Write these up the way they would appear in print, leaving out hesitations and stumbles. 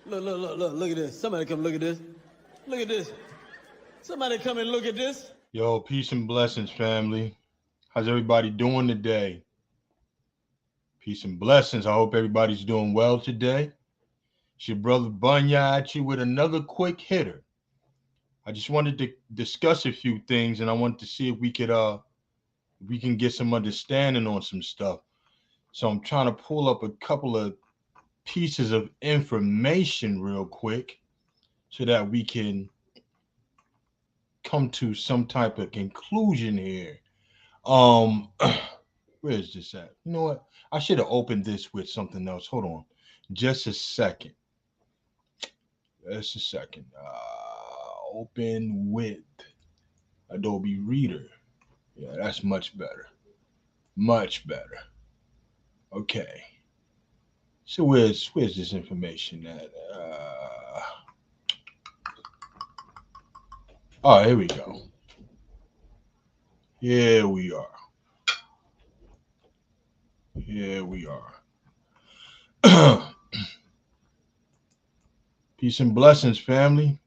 Look at this. Somebody come look at this. Look at this. Somebody come and look at this. Yo, peace and blessings, family. How's everybody doing today? Peace and blessings. I hope everybody's doing well today. It's your brother Bunya at you with another quick hitter. I just wanted to discuss a few things, and I wanted to see if we can get some understanding on some stuff. So I'm trying to pull up a couple of pieces of information real quick so that we can come to some type of conclusion here. Where is this at? You know what? I should have opened this with something else. Hold on. Just a second. Just a second. Open with Adobe Reader. Yeah, that's much better. Much better. Okay. So where's this information at? Oh, here we go. Here we are. Here we are. Peace and blessings, family.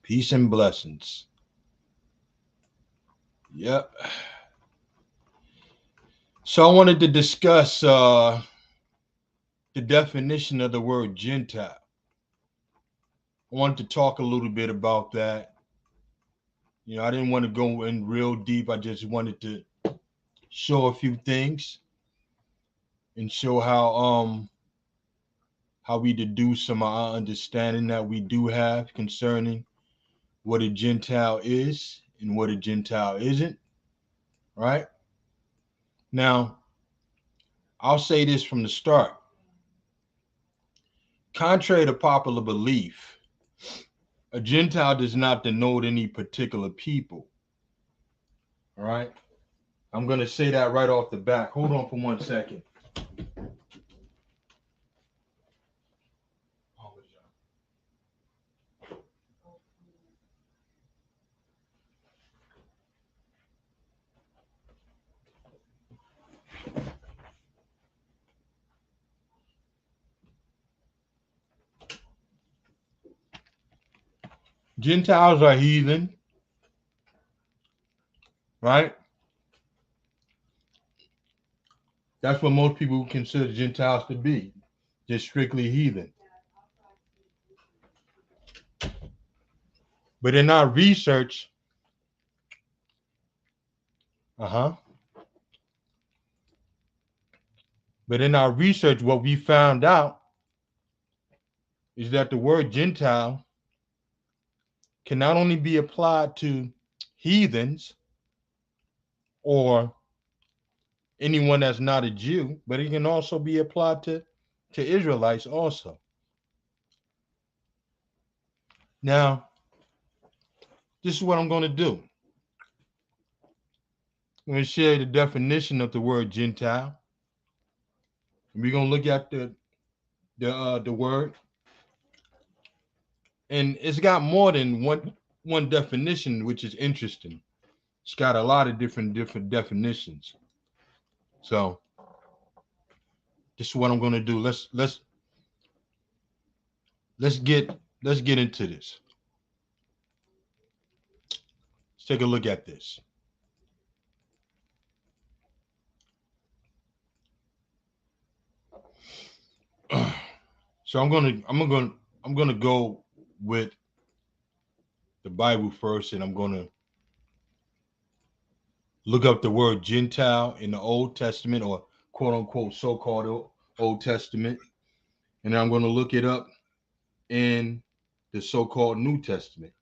Peace and blessings. Yep. So I wanted to discuss the definition of the word Gentile. I wanted to talk a little bit about that. You know, I didn't want to go in real deep. I just wanted to show a few things and show how we deduce some of our understanding that we do have concerning what a Gentile is and what a Gentile isn't. Right? Now, I'll say this from the start. Contrary to popular belief, a Gentile does not denote any particular people. All right? I'm going to say that right off the bat. Hold on for 1 second. Gentiles are heathen, right? That's what most people consider Gentiles to be, just strictly heathen. But in our research, what we found out is that the word Gentile can not only be applied to heathens or anyone that's not a Jew, but it can also be applied to Israelites also. Now, this is what I'm going to do. I'm going to share the definition of the word Gentile. And we're going to look at the word. And it's got more than one definition, which is interesting. It's got a lot of different definitions. So this is what I'm going to do. Let's get into this. Let's take a look at this. So I'm gonna go with the Bible first, and I'm gonna look up the word Gentile in the Old Testament, or quote unquote so-called Old Testament, and I'm gonna look it up in the so-called New Testament.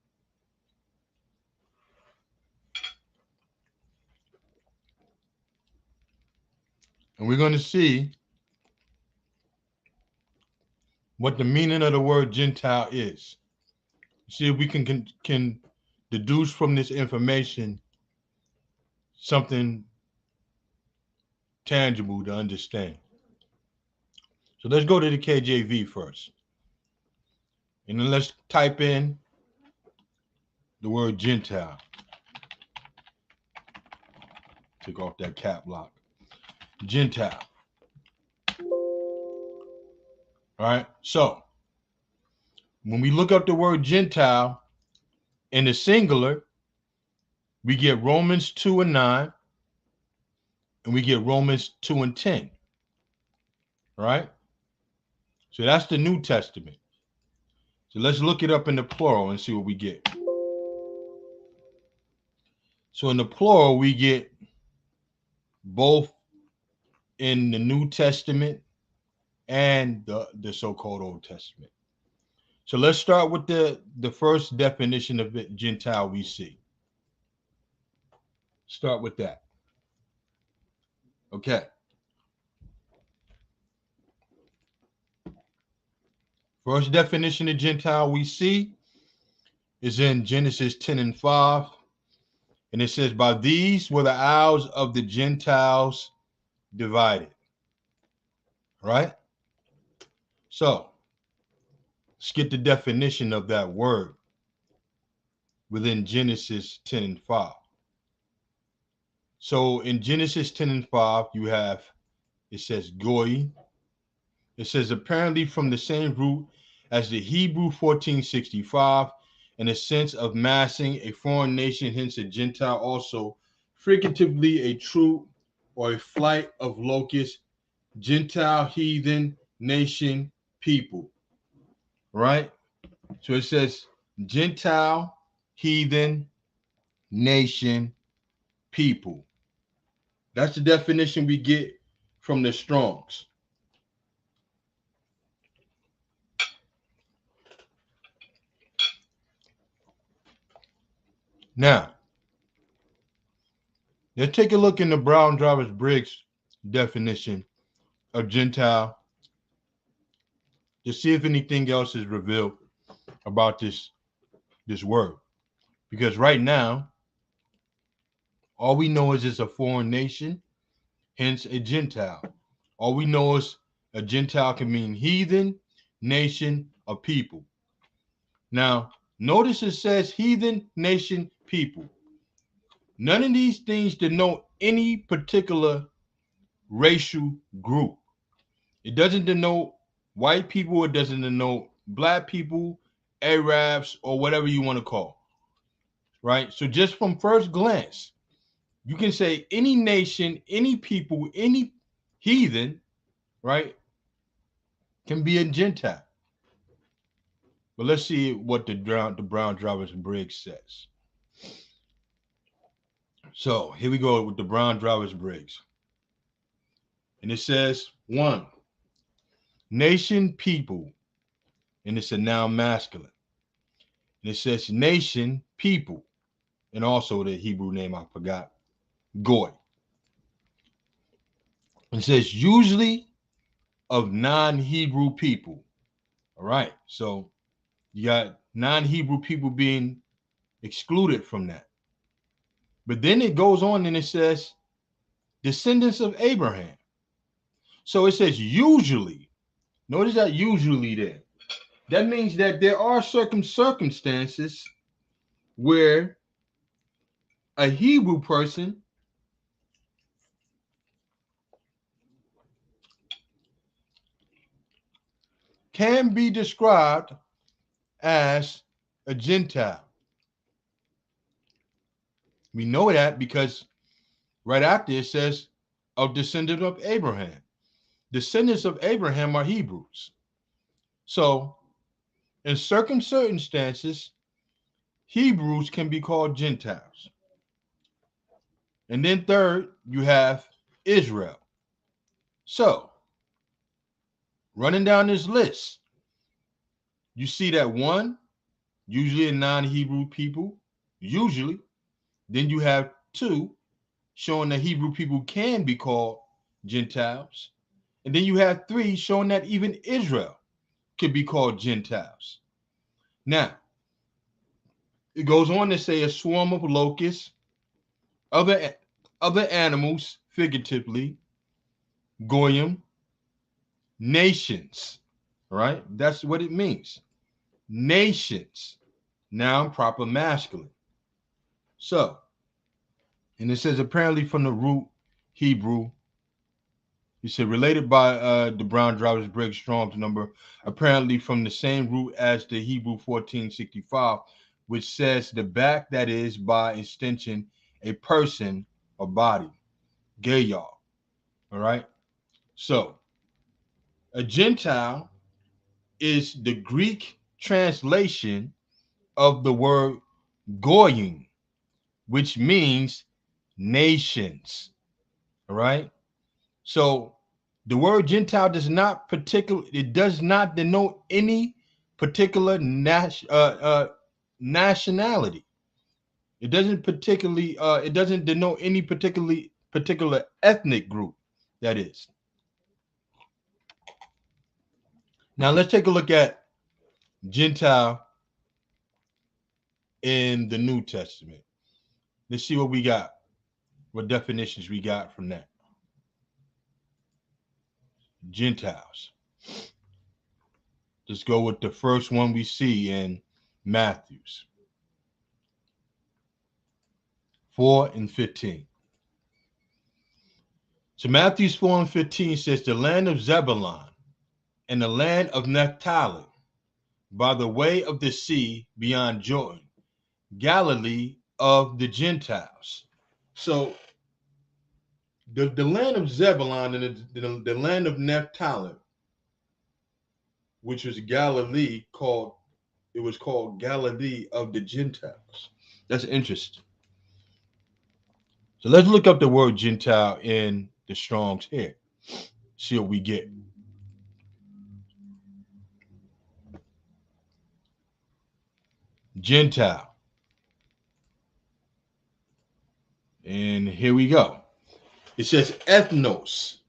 And we're going to see what the meaning of the word Gentile is. See if we can deduce from this information something tangible to understand. So let's go to the KJV first. And then let's type in the word Gentile. Take off that cap lock. Gentile. All right. So when we look up the word Gentile in the singular, we get Romans 2:9, and we get Romans 2:10, right? So that's the New Testament. So let's look it up in the plural and see what we get. So in the plural, we get both in the New Testament and the so-called Old Testament. So let's start with the first definition of Gentile we see. Start with that. Okay. First definition of Gentile we see is in Genesis 10:5. And it says, by these were the isles of the Gentiles divided. Right? So let's get the definition of that word within Genesis 10:5. So in Genesis 10:5, you have, it says goy. It says apparently from the same root as the Hebrew 1465, in the sense of massing a foreign nation, hence a Gentile, also fricatively a troop or a flight of locusts, Gentile, heathen, nation, people. Right? So it says Gentile, heathen, nation, people. That's the definition we get from the Strongs. Now, let's take a look in the Brown-Drivers-Briggs definition of Gentile to see if anything else is revealed about this word. Because right now, all we know is it's a foreign nation, hence a Gentile. All we know is a Gentile can mean heathen, nation, or people. Now, notice it says heathen, nation, people. None of these things denote any particular racial group. It doesn't denote white people. It doesn't denote black people, Arabs, or whatever you want to call. Right? So just from first glance, you can say any nation, any people, any heathen, right, can be a Gentile. But let's see what the Brown-Drivers-Briggs says. So here we go with the Brown-Drivers-Briggs. And it says, 1, nation, people. And it's a noun masculine. And it says nation, people. And also the Hebrew name I forgot, goy. It says usually of non-Hebrew people. All right. So you got non-Hebrew people being excluded from that. But then it goes on and it says descendants of Abraham. So it says usually. Notice that usually there. That means that there are circumstances where a Hebrew person can be described as a Gentile. We know that because right after it says of descendant of Abraham. Descendants of Abraham are Hebrews. So in certain circumstances, Hebrews can be called Gentiles. And then third, you have Israel. So running down this list, you see that 1, usually a non-Hebrew people, usually. Then you have 2, showing that Hebrew people can be called Gentiles. And then you have 3, showing that even Israel could be called Gentiles. Now, it goes on to say a swarm of locusts, other animals, figuratively, goyim, nations, right? That's what it means. Nations, noun proper masculine. So, and it says apparently from the root Hebrew, He said related by the Brown Drivers Briggs Strong's number, apparently from the same root as the Hebrew 1465, which says the back, that is, by extension, a person or body. Gay y'all. All right. So a Gentile is the Greek translation of the word goyim, which means nations. All right. So the word Gentile does not denote any particular nationality. It doesn't denote any particular ethnic group, that is. Now let's take a look at Gentile in the New Testament. Let's see what we got, what definitions we got from that. Gentiles. Let's go with the first one we see in Matthew's 4 and 15. So Matthew's 4 and 15 says, the land of Zebulun and the land of Naphtali, by the way of the sea beyond Jordan, Galilee of the Gentiles. So the land of Zebulun and the land of Naphtali, which was Galilee, was called Galilee of the Gentiles. That's interesting. So let's look up the word Gentile in the Strong's here. See what we get. Gentile. And here we go. It says ethnos,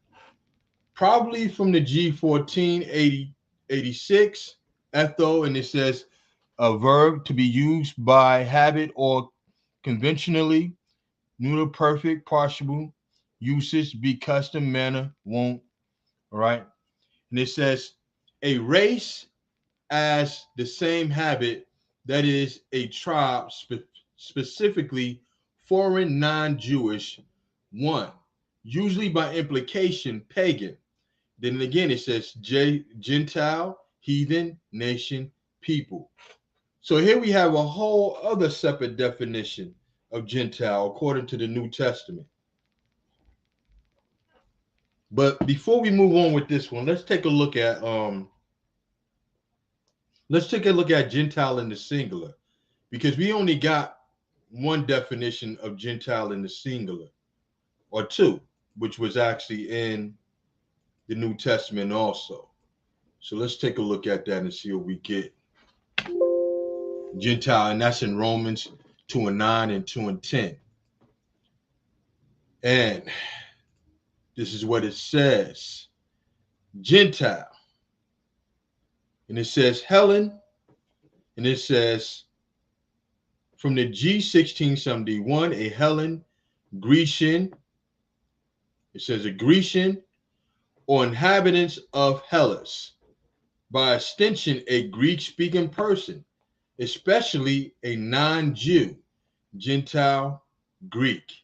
probably from the G14 86, etho, and it says a verb to be used by habit or conventionally, neuter perfect, partial usage, be custom, manner, won't, all right? And it says a race as the same habit, that is a tribe, specifically foreign, non-Jewish, one, usually by implication, pagan. Then again, it says Gentile, heathen, nation, people. So here we have a whole other separate definition of Gentile according to the New Testament. But before we move on with this one, let's take a look at Gentile in the singular, because we only got one definition of Gentile in the singular, or two, which was actually in the New Testament also. So let's take a look at that and see what we get. Gentile, and that's in Romans 2 and 9 and 2 and 10. And this is what it says. Gentile. And it says Helen. And it says from the G1671, a Hellen, Grecian. It says a Grecian or inhabitants of Hellas. By extension, a Greek-speaking person, especially a non-Jew, Gentile, Greek.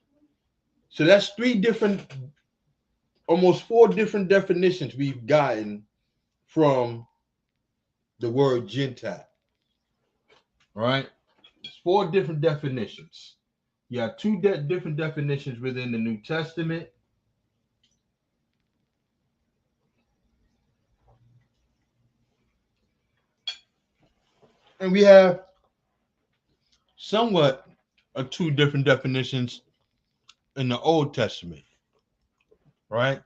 So that's almost four different definitions we've gotten from the word Gentile. All right? It's four different definitions. You have two different definitions within the New Testament. And we have somewhat of two different definitions in the Old Testament, right?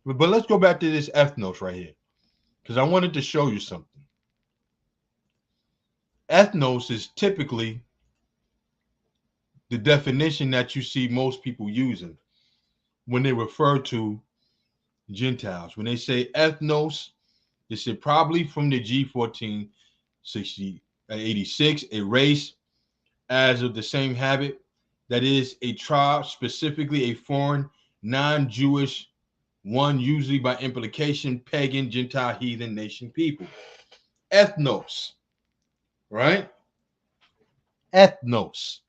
But let's go back to this ethnos right here, because I wanted to show you something. Ethnos is typically the definition that you see most people using when they refer to Gentiles. When they say ethnos, they say probably from the G1486, a race as of the same habit, that is a tribe, specifically a foreign, non-Jewish one, usually by implication, pagan, Gentile, heathen, nation, people. Ethnos, right? Ethnos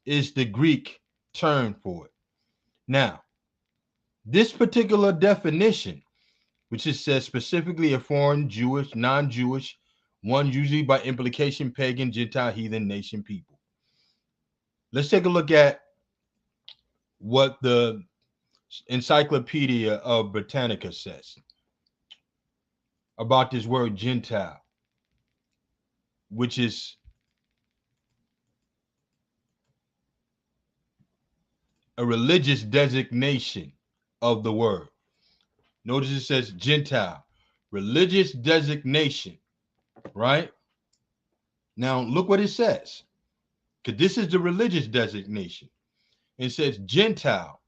is the Greek term for it. Now, This particular definition, which it says specifically a foreign, Jewish, non-Jewish, one usually by implication pagan, Gentile, heathen nation people. Let's take a look at what the Encyclopedia of Britannica says about this word Gentile, which is a religious designation of the word. Notice it says Gentile, religious designation, right? Now look what it says, because this is the religious designation. It says Gentile,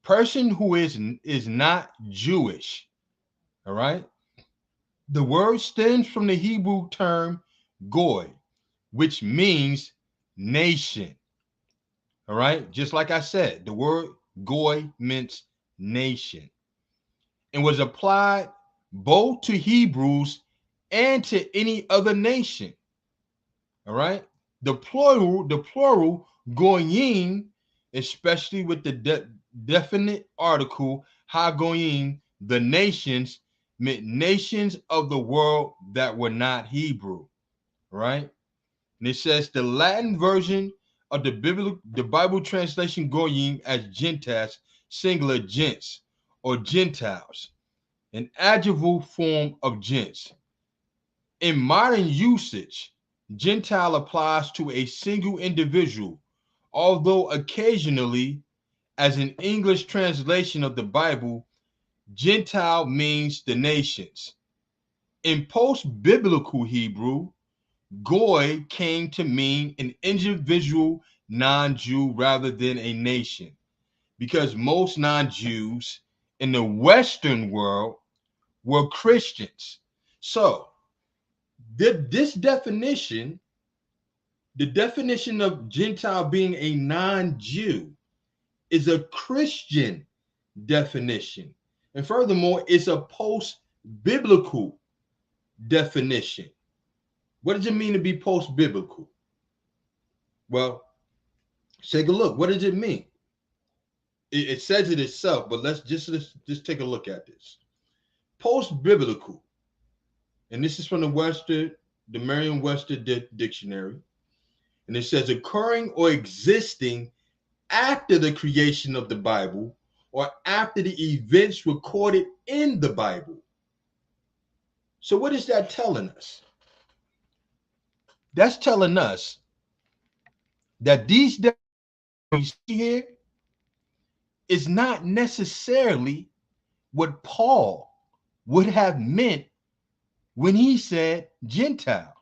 person who is not Jewish, all right? The word stems from the Hebrew term goy, which means nation, all right? Just like I said, the word goy means nation and was applied both to Hebrews and to any other nation, all right? The plural goyim, especially with the definite article ha-goyim, the nations, meant nations of the world that were not Hebrew, right? And it says the Latin version of the Bible translation goyim as Gentiles, singular gents or Gentiles, an adjective form of gents. In modern usage, Gentile applies to a single individual, although occasionally, as in English translation of the Bible, Gentile means the nations. In post-biblical Hebrew, Goy came to mean an individual non-Jew rather than a nation, because most non-Jews in the Western world were Christians. So this definition, the definition of Gentile being a non-Jew, is a Christian definition. And furthermore, it's a post-biblical definition. What does it mean to be post-biblical? Well, take a look. What does it mean? It says it itself, but let's just take a look at this. Post-biblical, and this is from the Merriam-Webster dictionary, and it says occurring or existing after the creation of the Bible or after the events recorded in the Bible. So what is that telling us? That's telling us that these definitions here is not necessarily what Paul would have meant when he said Gentile.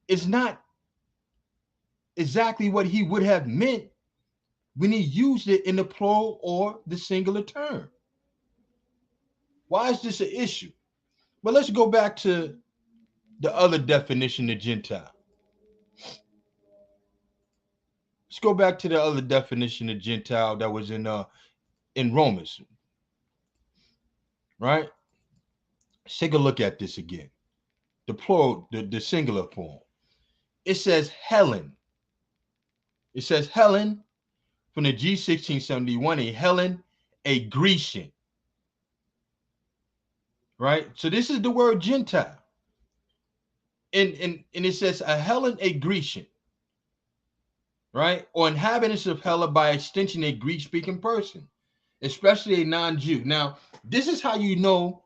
It's not exactly what he would have meant when he used it in the plural or the singular term. Why is this an issue? Well, let's go back to the other definition of Gentile. Let's go back to the other definition of Gentile that was in Romans, right? Let's take a look at this again. The plural, the singular form. It says Helen. It says Helen from the G1671, a Helen, a Grecian. Right? So this is the word Gentile. And it says a Helen, a Grecian. Right? Or inhabitants of Hela, by extension, a Greek-speaking person, especially a non-Jew. Now, this is how you know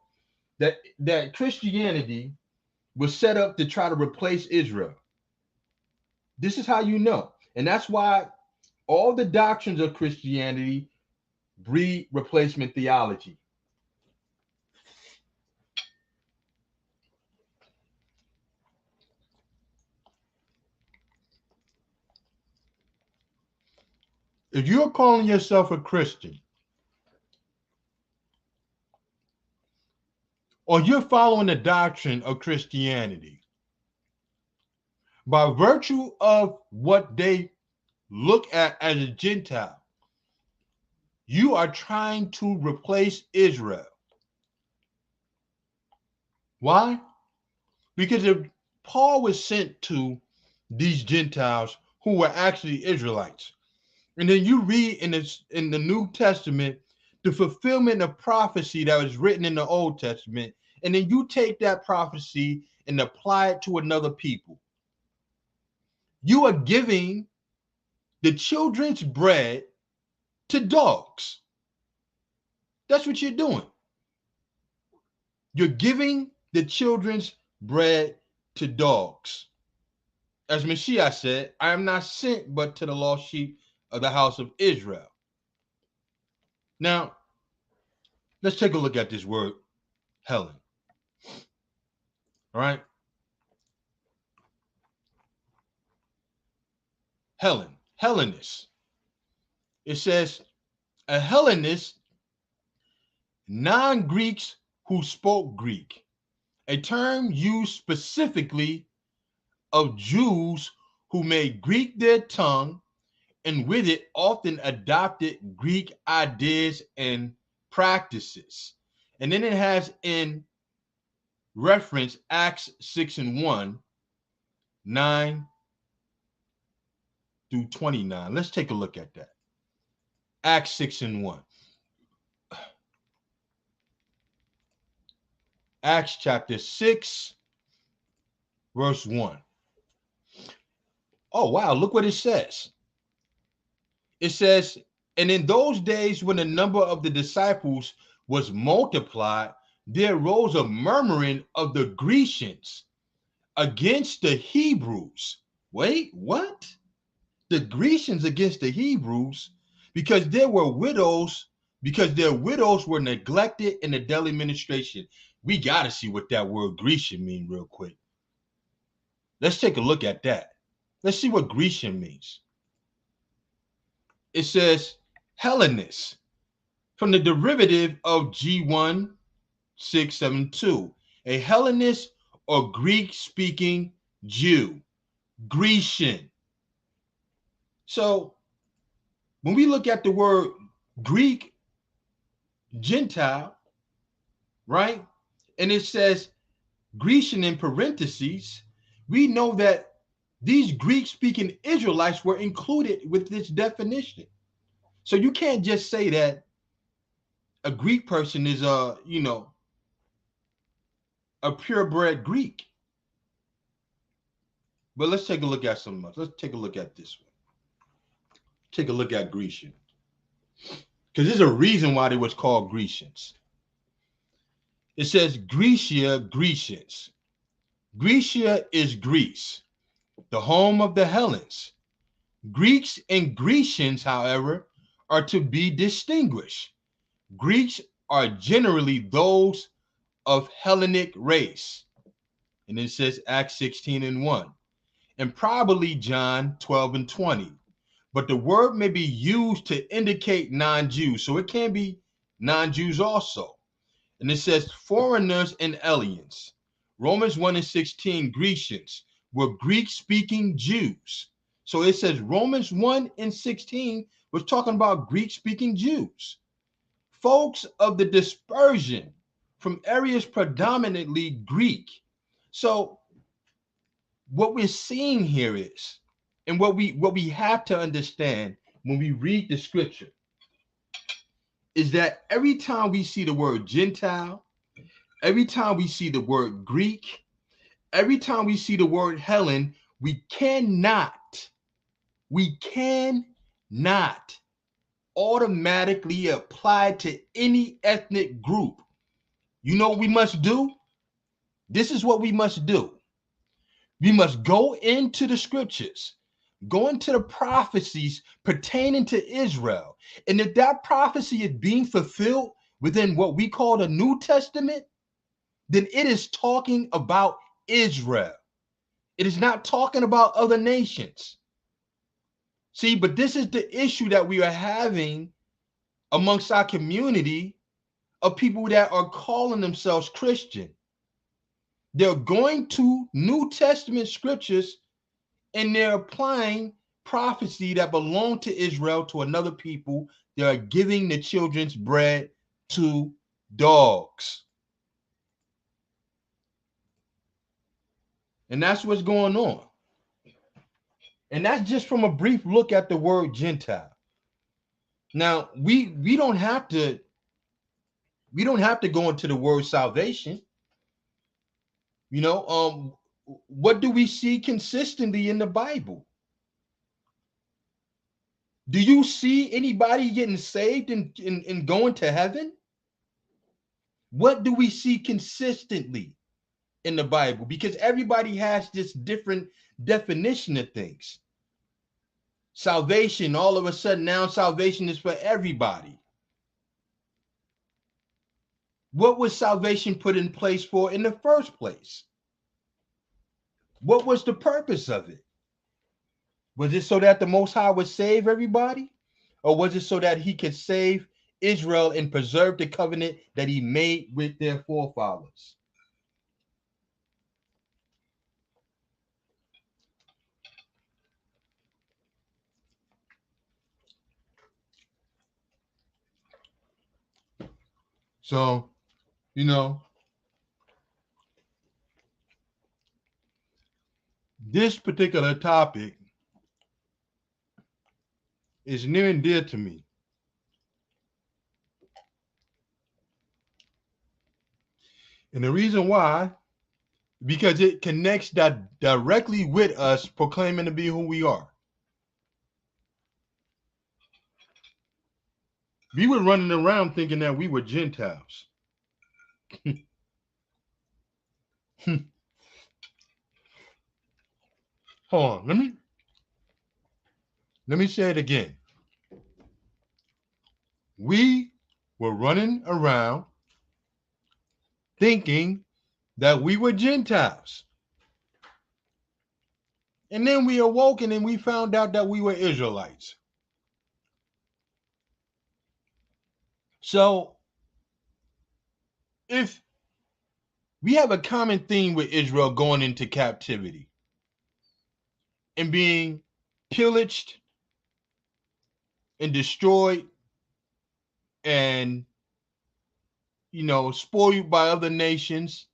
that Christianity was set up to try to replace Israel. This is how you know. And that's why all the doctrines of Christianity breed replacement theology. If you're calling yourself a Christian, or you're following the doctrine of Christianity, by virtue of what they look at as a Gentile, you are trying to replace Israel. Why? Because if Paul was sent to these Gentiles who were actually Israelites, and then you read in the New Testament the fulfillment of prophecy that was written in the Old Testament, and then you take that prophecy and apply it to another people. You are giving the children's bread to dogs. That's what you're doing. You're giving the children's bread to dogs. As Mashiach said, I am not sent but to the lost sheep of the house of Israel. Now, let's take a look at this word, Helen. All right? Helen, Hellenist. It says, a Hellenist, non-Greeks who spoke Greek, a term used specifically of Jews who made Greek their tongue and with it often adopted Greek ideas and practices. And then it has in reference Acts 6:1, 9 through 29. Let's take a look at that. Acts 6:1. Acts chapter 6, verse 1. Oh, wow, look what it says. It says, and in those days when the number of the disciples was multiplied, there arose a murmuring of the Grecians against the Hebrews. Wait, what? The Grecians against the Hebrews because there were widows, because their widows were neglected in the daily ministration. We got to see what that word Grecian means real quick. Let's take a look at that. Let's see what Grecian means. It says Hellenist, from the derivative of G1672, a Hellenist or Greek-speaking Jew, Grecian. So when we look at the word Greek, Gentile, right, and it says Grecian in parentheses, we know that these Greek-speaking Israelites were included with this definition. So you can't just say that a Greek person is a purebred Greek. But let's take a look at something else. Let's take a look at this one. Take a look at Grecian. Because there's a reason why they was called Grecians. It says Grecia, Grecians. Grecia is Greece, the home of the Hellenes. Greeks and Grecians, however, are to be distinguished. Greeks are generally those of Hellenic race. And it says Acts 16:1. And probably John 12:20. But the word may be used to indicate non-Jews. So it can be non-Jews also. And it says foreigners and aliens. Romans 1:16, Grecians were Greek-speaking Jews. So it says Romans 1:16 was talking about Greek-speaking Jews. Folks of the dispersion from areas predominantly Greek. So what we're seeing here is, and what we have to understand when we read the scripture, is that every time we see the word Gentile, every time we see the word Greek, every time we see the word Hellen, we cannot automatically apply to any ethnic group. You know what we must do? This is what we must do. We must go into the scriptures, go into the prophecies pertaining to Israel. And if that prophecy is being fulfilled within what we call the New Testament, then it is talking about Israel. It is not talking about other nations. See, but this is the issue that we are having amongst our community of people that are calling themselves Christian. They're going to New Testament scriptures and they're applying prophecy that belonged to Israel to another people. They are giving the children's bread to dogs. And that's what's going on. And that's just from a brief look at the word Gentile. Now, we don't have to We don't have to go into the word salvation. You know, what do we see consistently in the Bible? Do you see anybody getting saved and going to heaven? What do we see consistently in the Bible? Because everybody has this different definition of things. Salvation, all of a sudden now salvation is for everybody. What was salvation put in place for in the first place? What was the purpose of it? Was it so that the Most High would save everybody? Or was it so that he could save Israel and preserve the covenant that he made with their forefathers? So, you know, this particular topic is near and dear to me. And the reason why, because it connects that directly with us proclaiming to be who we are. We were running around thinking that we were Gentiles. Hold on, let me say it again. We were running around thinking that we were Gentiles. And then we awoke and we found out that we were Israelites. So if we have a common theme with Israel going into captivity and being pillaged and destroyed and, you know, spoiled by other nations,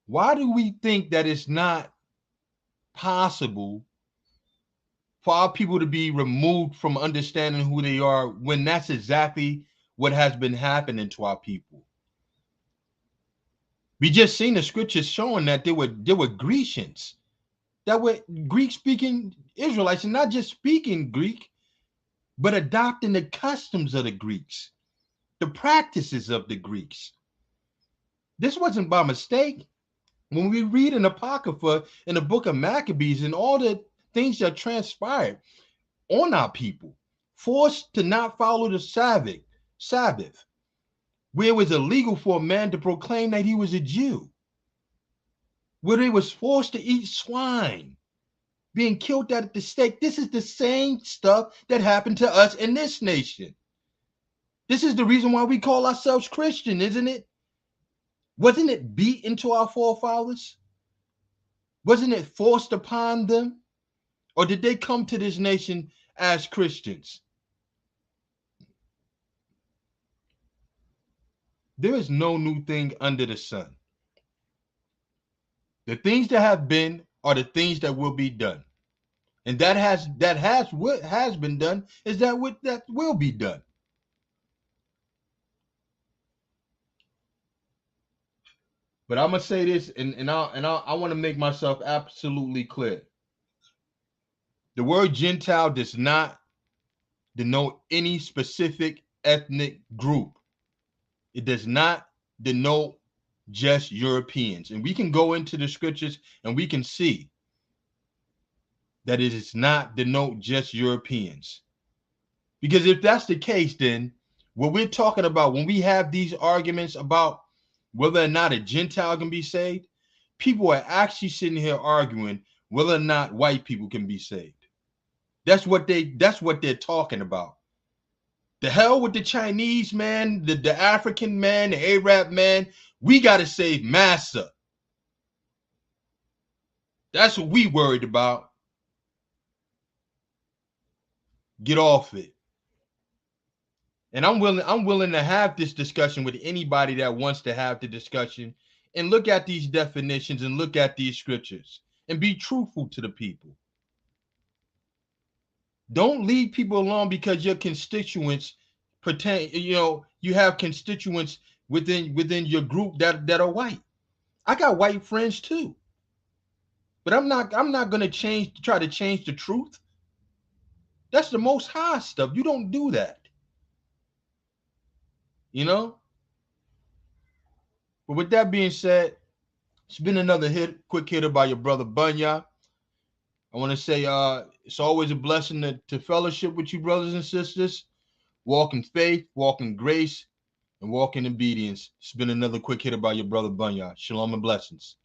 why do we think that it's not possible for our people to be removed from understanding who they are when that's exactly what has been happening to our people? We just seen the scriptures showing that there were Grecians, that were Greek-speaking Israelites, and not just speaking Greek, but adopting the customs of the Greeks, the practices of the Greeks. This wasn't by mistake. When we read in Apocrypha in the book of Maccabees and all the things that transpired on our people, forced to not follow the Sabbath, where it was illegal for a man to proclaim that he was a Jew, where they was forced to eat swine, being killed at the stake. This is the same stuff that happened to us in this nation. This is the reason why we call ourselves Christian, isn't it? Wasn't it beat into our forefathers? Wasn't it forced upon them? Or did they come to this nation as Christians? There is no new thing under the sun. The things that have been are the things that will be done. And what has been done is that what that will be done. But I'm gonna say this, and I want to make myself absolutely clear. The word Gentile does not denote any specific ethnic group. It does not denote just Europeans. And we can go into the scriptures and we can see that it does not denote just Europeans. Because if that's the case, then what we're talking about when we have these arguments about whether or not a Gentile can be saved, people are actually sitting here arguing whether or not white people can be saved. That's what they're talking about. The hell with the Chinese man, the African man, the Arab man. We got to save Massa. That's what we worried about. Get off it. And I'm willing to have this discussion with anybody that wants to have the discussion and look at these definitions and look at these scriptures and be truthful to the people. Don't leave people alone because your constituents you have constituents within your group that are white. I got white friends too. But I'm not gonna try to change the truth. That's the Most High stuff. You don't do that. You know? But with that being said, it's been another quick hitter by your brother Bunya. I want to say it's always a blessing to fellowship with you, brothers and sisters. Walk in faith, walk in grace, and walk in obedience. It's been another quick hitter by your brother Bunya. Shalom and blessings.